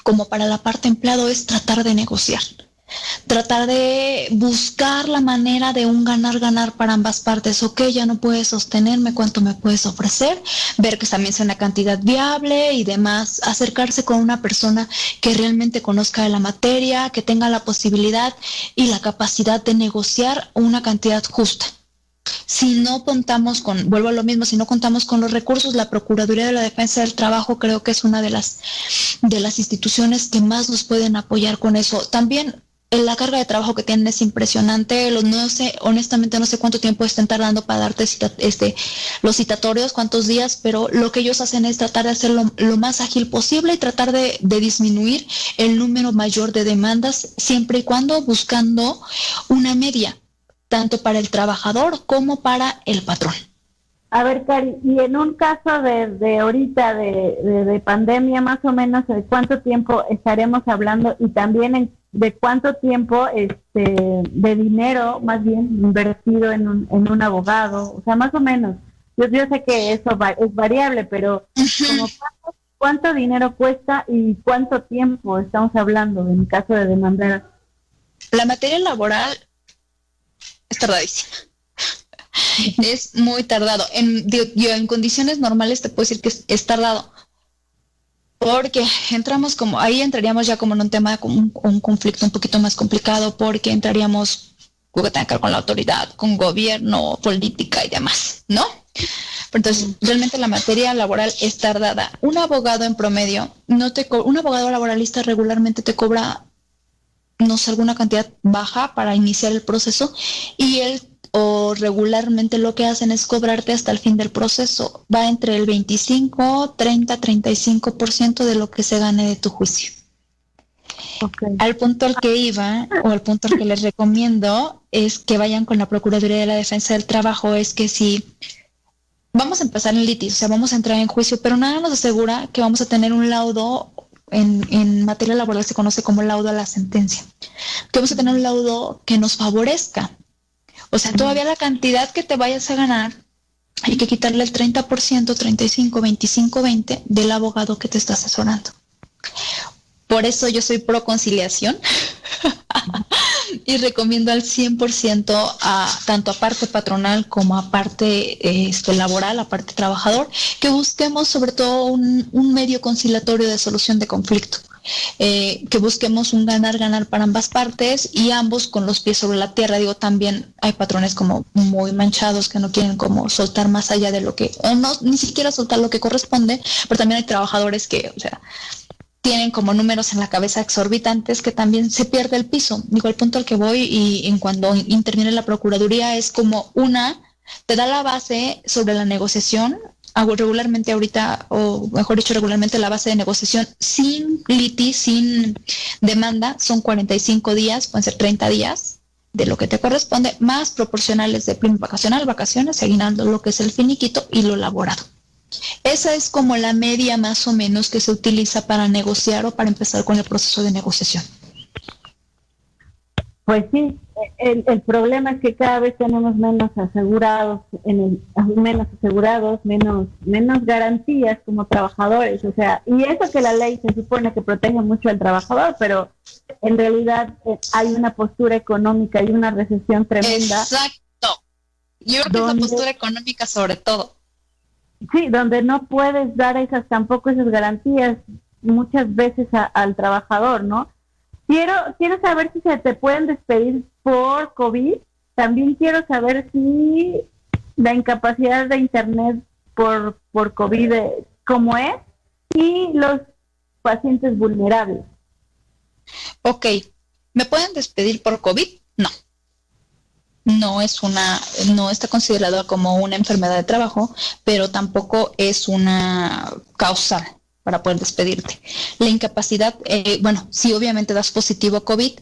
S4: como para la parte empleado, es tratar de negociar. Tratar de buscar la manera de un ganar-ganar para ambas partes. Ok, ya no puedes sostenerme, ¿cuánto me puedes ofrecer? Ver que también sea una cantidad viable y demás. Acercarse con una persona que realmente conozca de la materia, que tenga la posibilidad y la capacidad de negociar una cantidad justa. Si no contamos con, vuelvo a lo mismo, si no contamos con los recursos, la Procuraduría de la Defensa del Trabajo creo que es una de las instituciones que más nos pueden apoyar con eso. También la carga de trabajo que tienen es impresionante. Honestamente no sé cuánto tiempo estén tardando para darte los citatorios, cuántos días, pero lo que ellos hacen es tratar de hacerlo lo más ágil posible y tratar de disminuir el número mayor de demandas, siempre y cuando buscando una media. tanto para el trabajador como para el patrón.
S3: A ver, Cari, y en un caso de ahorita, de pandemia, más o menos, ¿de cuánto tiempo estaremos hablando? Y también de cuánto tiempo de dinero, más bien, invertido en un abogado, o sea, más o menos. Yo sé que eso es variable, pero como cuánto dinero cuesta y cuánto tiempo estamos hablando en caso de demandar.
S4: La materia laboral es tardadísima. Es muy tardado. En condiciones normales te puedo decir que es tardado. Porque ahí entraríamos ya como en un tema, como un conflicto un poquito más complicado, porque entraríamos que tenga que ver con la autoridad, con gobierno, política y demás, ¿no? Entonces, realmente la materia laboral es tardada. Un abogado en promedio, un abogado laboralista regularmente te cobra, no sé, alguna cantidad baja para iniciar el proceso, y o regularmente lo que hacen es cobrarte hasta el fin del proceso. Va entre el 25, 30, 35% de lo que se gane de tu juicio. Okay. Al punto al que iba, o al punto al que les recomiendo, es que vayan con la Procuraduría de la Defensa del Trabajo. Es que si vamos a empezar en litigio, o sea, vamos a entrar en juicio, pero nada nos asegura que vamos a tener un laudo. En materia laboral se conoce como laudo a la sentencia, que vamos a tener un laudo que nos favorezca. O sea, todavía la cantidad que te vayas a ganar, hay que quitarle el 30%, 35, 25, 20 del abogado que te está asesorando. Por eso yo soy pro conciliación y recomiendo al 100% tanto a parte patronal como a parte laboral, a parte trabajador, que busquemos sobre todo un medio conciliatorio de solución de conflicto. Que busquemos un ganar-ganar para ambas partes y ambos con los pies sobre la tierra. Digo, también hay patrones como muy manchados que no quieren como soltar más allá de lo que, o no, ni siquiera soltar lo que corresponde, pero también hay trabajadores que, o sea, tienen como números en la cabeza exorbitantes que también se pierde el piso. Digo, el punto al que voy y en cuando interviene la Procuraduría es como te da la base sobre la negociación. Regularmente ahorita, o mejor dicho, regularmente la base de negociación sin litis, sin demanda, son 45 días, pueden ser 30 días de lo que te corresponde, más proporcionales de prima vacacional, vacaciones, aguinaldo, lo que es el finiquito y lo laborado. Esa es como la media más o menos que se utiliza para negociar o para empezar con el proceso de negociación.
S3: Pues sí, el problema es que cada vez tenemos menos asegurados, menos garantías como trabajadores, o sea, y eso que la ley se supone que protege mucho al trabajador, pero en realidad hay una postura económica y una recesión tremenda.
S4: Exacto. Yo creo que es la postura económica sobre todo.
S3: Sí, donde no puedes dar tampoco esas garantías muchas veces al trabajador, ¿no? Quiero saber si se te pueden despedir por COVID. También quiero saber si la incapacidad de internet por COVID, cómo es, y los pacientes vulnerables.
S4: Ok, ¿me pueden despedir por COVID? No. No está considerado como una enfermedad de trabajo, pero tampoco es una causal para poder despedirte. La incapacidad, sí, obviamente das positivo a COVID,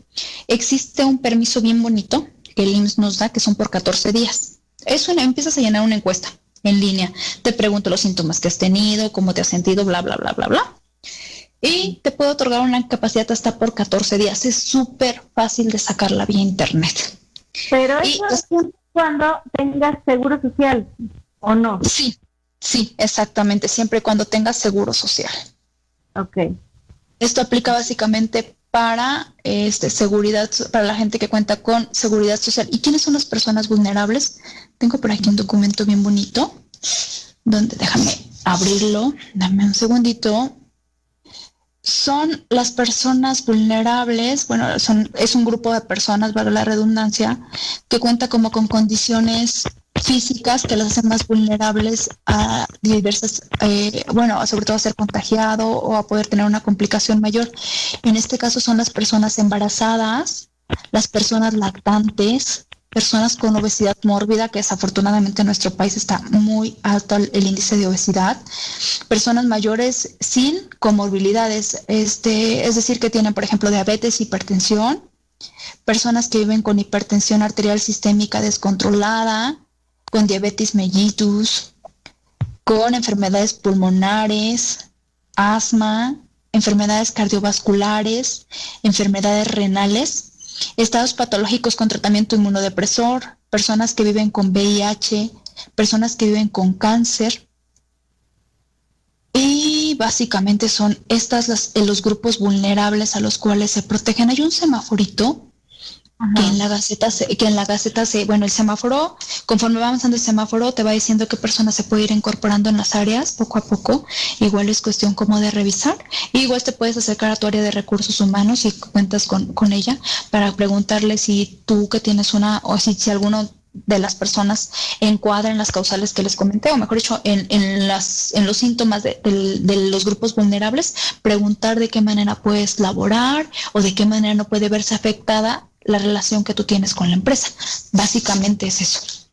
S4: existe un permiso bien bonito que el IMSS nos da, que son por 14 días. Empiezas a llenar una encuesta en línea, te pregunto los síntomas que has tenido, cómo te has sentido, bla, bla, bla, bla, bla, y te puedo otorgar una incapacidad hasta por 14 días. Es súper fácil de sacarla vía internet.
S3: Pero eso es cuando tengas seguro social, ¿o no?
S4: Sí, exactamente, siempre y cuando tengas seguro social.
S3: Ok.
S4: Esto aplica básicamente para seguridad, para la gente que cuenta con seguridad social. ¿Y quiénes son las personas vulnerables? Tengo por aquí un documento bien bonito, donde déjame abrirlo, dame un segundito. Son las personas vulnerables, es un grupo de personas, valga la redundancia, que cuenta como con condiciones físicas que las hacen más vulnerables a diversas, sobre todo a ser contagiado o a poder tener una complicación mayor. En este caso son las personas embarazadas, las personas lactantes, personas con obesidad mórbida, que desafortunadamente en nuestro país está muy alto el índice de obesidad, personas mayores sin comorbilidades, es decir, que tienen, por ejemplo, diabetes, hipertensión, personas que viven con hipertensión arterial sistémica descontrolada, con diabetes mellitus, con enfermedades pulmonares, asma, enfermedades cardiovasculares, enfermedades renales, estados patológicos con tratamiento inmunodepresor, personas que viven con VIH, personas que viven con cáncer. Y básicamente son los grupos vulnerables a los cuales se protegen. Hay un semaforito que en la Gaceta bueno, el semáforo, conforme va avanzando el semáforo, te va diciendo qué persona se puede ir incorporando en las áreas poco a poco. Igual es cuestión como de revisar. Y igual te puedes acercar a tu área de recursos humanos si cuentas con ella para preguntarle si tú que tienes o si alguno de las personas encuadra en las causales que les comenté, o mejor dicho, en los síntomas de los grupos vulnerables, preguntar de qué manera puedes laborar o de qué manera no puede verse afectada la relación que tú tienes con la empresa. Básicamente es eso.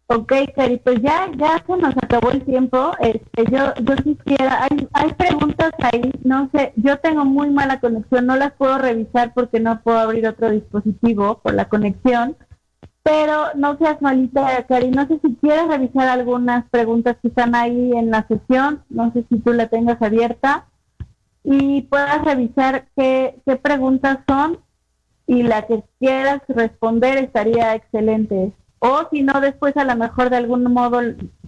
S3: Ok, Cari, pues ya se nos acabó el tiempo. Yo quisiera, hay preguntas ahí, no sé, yo tengo muy mala conexión, no las puedo revisar porque no puedo abrir otro dispositivo por la conexión. Pero no seas malita, Cari, no sé si quieres revisar algunas preguntas que están ahí en la sesión, no sé si tú la tengas abierta y puedas revisar qué preguntas son y la que quieras responder estaría excelente. O si no, después a lo mejor de algún modo,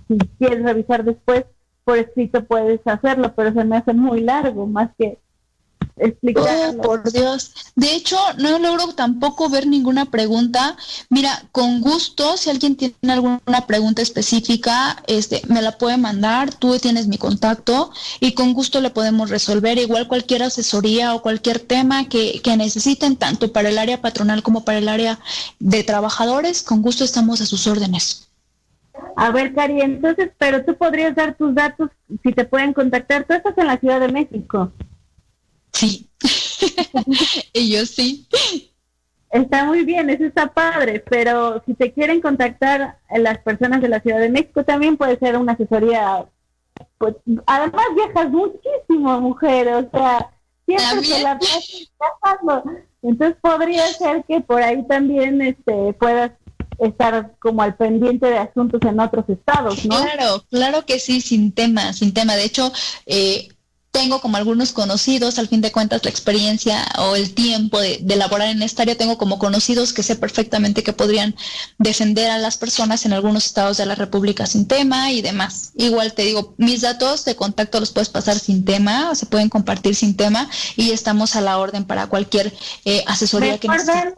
S3: si quieres revisar después, por escrito puedes hacerlo, pero se me hace muy largo, más que explicarlo.
S4: Oh, por Dios. De hecho, no logro tampoco ver ninguna pregunta. Mira, con gusto, si alguien tiene alguna pregunta específica, me la puede mandar. Tú tienes mi contacto y con gusto le podemos resolver. Igual cualquier asesoría o cualquier tema que necesiten, tanto para el área patronal como para el área de trabajadores, con gusto estamos a sus órdenes.
S3: A ver, Cari, entonces, pero tú podrías dar tus datos si te pueden contactar. Tú estás en la Ciudad de México.
S4: Sí, y yo sí.
S3: Está muy bien, eso está padre, pero si te quieren contactar las personas de la Ciudad de México, también puede ser una asesoría. Pues, además viajas muchísimo, mujer, o sea, siempre te la pasas viajando. Entonces podría ser que por ahí también puedas estar como al pendiente de asuntos en otros estados, ¿no?
S4: Claro que sí, sin tema. De hecho, tengo como algunos conocidos, al fin de cuentas la experiencia o el tiempo de laborar en esta área, tengo como conocidos que sé perfectamente que podrían defender a las personas en algunos estados de la República sin tema y demás. Igual te digo, mis datos de contacto los puedes pasar sin tema, o se pueden compartir sin tema y estamos a la orden para cualquier asesoría que necesiten.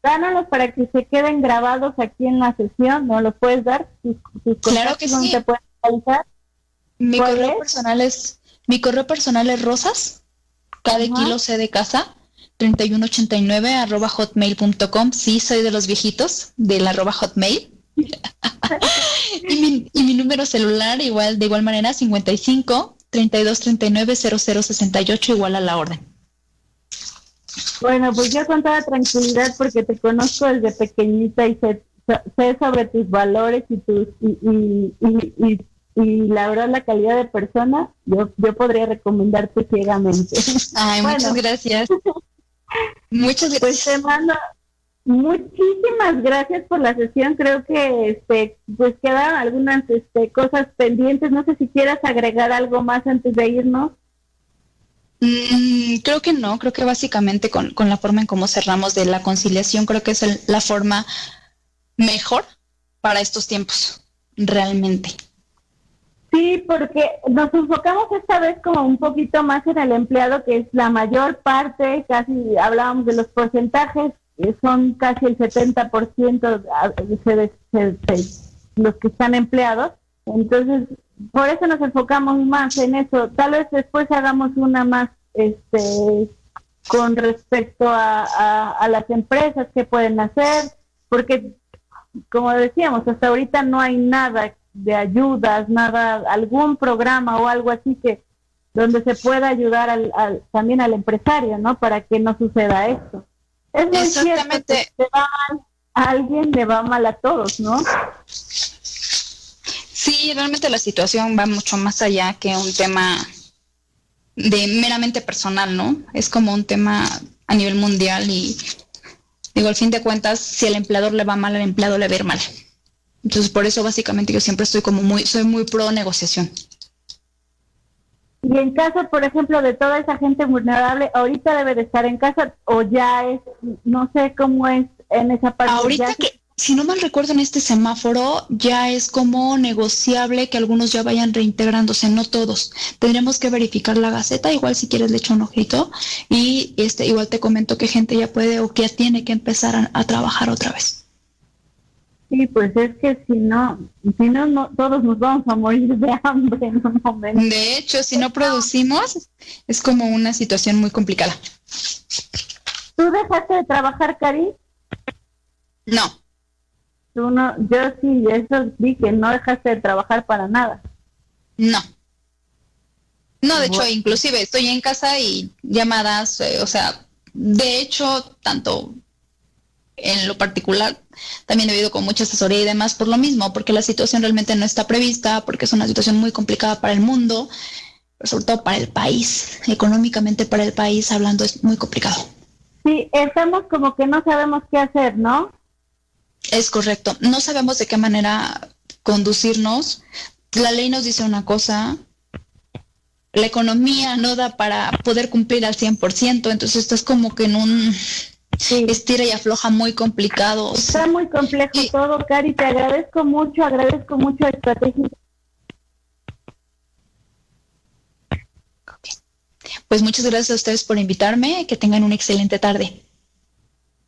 S3: Dánalos para que se queden grabados aquí en la sesión, ¿no? ¿Los puedes dar?
S4: Claro que sí.
S3: ¿Te pueden actualizar?
S4: Mi correo personal es rosas, cada kilo C de casa, 3189 @hotmail.com. Sí, soy de los viejitos, del @hotmail. y mi número celular, de igual manera, 55 32 39 0068, igual a la orden.
S3: Bueno, pues yo con toda tranquilidad, porque te conozco desde pequeñita y sé sobre tus valores y tus y la verdad la calidad de persona, yo podría recomendarte ciegamente.
S4: Ay, bueno, muchas gracias. Muchas gracias.
S3: Pues te mando muchísimas gracias por la sesión. Creo que pues quedan algunas cosas pendientes. No sé si quieras agregar algo más antes de irnos.
S4: Creo que no, creo que básicamente con la forma en cómo cerramos de la conciliación, creo que es la forma mejor para estos tiempos, realmente.
S3: Sí, porque nos enfocamos esta vez como un poquito más en el empleado, que es la mayor parte, casi hablábamos de los porcentajes, son casi el 70% los que están empleados. Entonces, por eso nos enfocamos más en eso. Tal vez después hagamos una más con respecto a las empresas que pueden hacer, porque como decíamos, hasta ahorita no hay nada de ayudas, nada, algún programa o algo así que donde se pueda ayudar también al empresario, ¿no? Para que no suceda esto. Es muy cierto que te va mal a alguien, le va mal a todos, ¿no?
S4: Sí, realmente la situación va mucho más allá que un tema de meramente personal, ¿no? Es como un tema a nivel mundial y digo, al fin de cuentas, si al empleador le va mal, al empleado le va a ir mal. Entonces, por eso básicamente yo siempre soy muy pro negociación.
S3: Y en caso, por ejemplo, de toda esa gente vulnerable, ¿ahorita debe de estar en casa o ya es, no sé cómo es en esa parte?
S4: Ahorita que, si no mal recuerdo, en este semáforo ya es como negociable que algunos ya vayan reintegrándose, no todos. Tendremos que verificar la Gaceta, igual si quieres le echo un ojito, y igual te comento que gente ya puede o que ya tiene que empezar a trabajar otra vez.
S3: Sí, pues es que si no, todos nos vamos a morir de hambre en un momento.
S4: De hecho, si no producimos, es como una situación muy complicada.
S3: ¿Tú dejaste de trabajar, Cari?
S4: No.
S3: Tú no, yo sí, eso sí, que no dejaste de trabajar para nada.
S4: No. No, de hecho, inclusive estoy en casa y llamadas, o sea, de hecho, tanto en lo particular, también he vivido con mucha asesoría y demás por lo mismo, porque la situación realmente no está prevista, porque es una situación muy complicada para el mundo, pero sobre todo para el país, económicamente para el país hablando es muy complicado.
S3: Sí, estamos como que no sabemos qué hacer, ¿no?
S4: Es correcto, no sabemos de qué manera conducirnos, la ley nos dice una cosa, la economía no da para poder cumplir al 100%, entonces estás como que en un... Sí. Estira y afloja muy complicado.
S3: Está muy complejo todo, Cari, te agradezco mucho estrategia.
S4: Okay. Pues muchas gracias a ustedes por invitarme, que tengan una excelente tarde.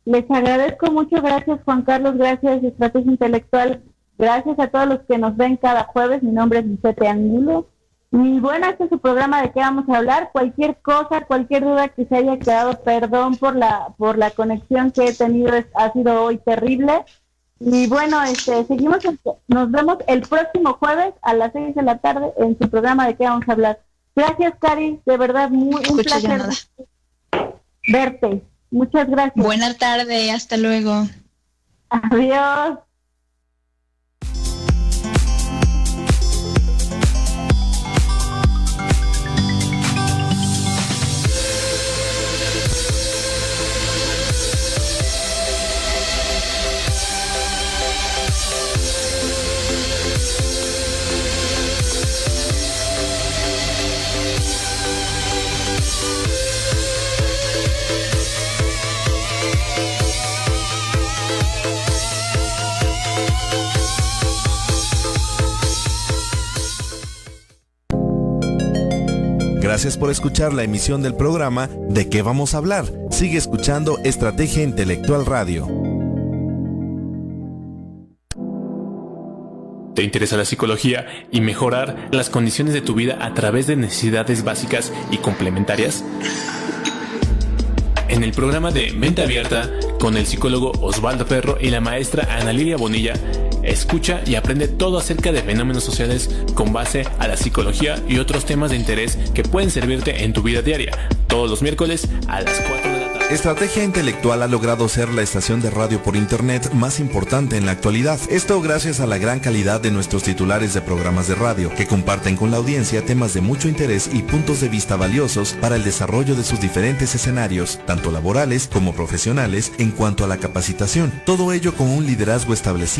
S3: Les agradezco mucho, gracias Juan Carlos, gracias Estrategia Intelectual, gracias a todos los que nos ven cada jueves, mi nombre es Lisette Angulo. Y bueno, este es su programa de qué vamos a hablar. Cualquier cosa, cualquier duda que se haya quedado, perdón por la conexión que he tenido, ha sido hoy terrible. Y bueno, seguimos, nos vemos el próximo jueves a las 6 de la tarde en su programa de qué vamos a hablar. Gracias, Cari, de verdad, un placer verte. Muchas gracias.
S4: Buena tarde, hasta luego.
S3: Adiós.
S2: Gracias por escuchar la emisión del programa ¿De qué vamos a hablar? Sigue escuchando Estrategia Intelectual Radio.
S5: ¿Te interesa la psicología y mejorar las condiciones de tu vida a través de necesidades básicas y complementarias? En el programa de Mente Abierta, con el psicólogo Osvaldo Ferro y la maestra Ana Lilia Bonilla, escucha y aprende todo acerca de fenómenos sociales con base a la psicología y otros temas de interés que pueden servirte en tu vida diaria, todos los miércoles a las 4 de la tarde.
S2: Estrategia Intelectual ha logrado ser la estación de radio por internet más importante en la actualidad. Esto gracias a la gran calidad de nuestros titulares de programas de radio, que comparten con la audiencia temas de mucho interés y puntos de vista valiosos para el desarrollo de sus diferentes escenarios, tanto laborales como profesionales, en cuanto a la capacitación. Todo ello con un liderazgo establecido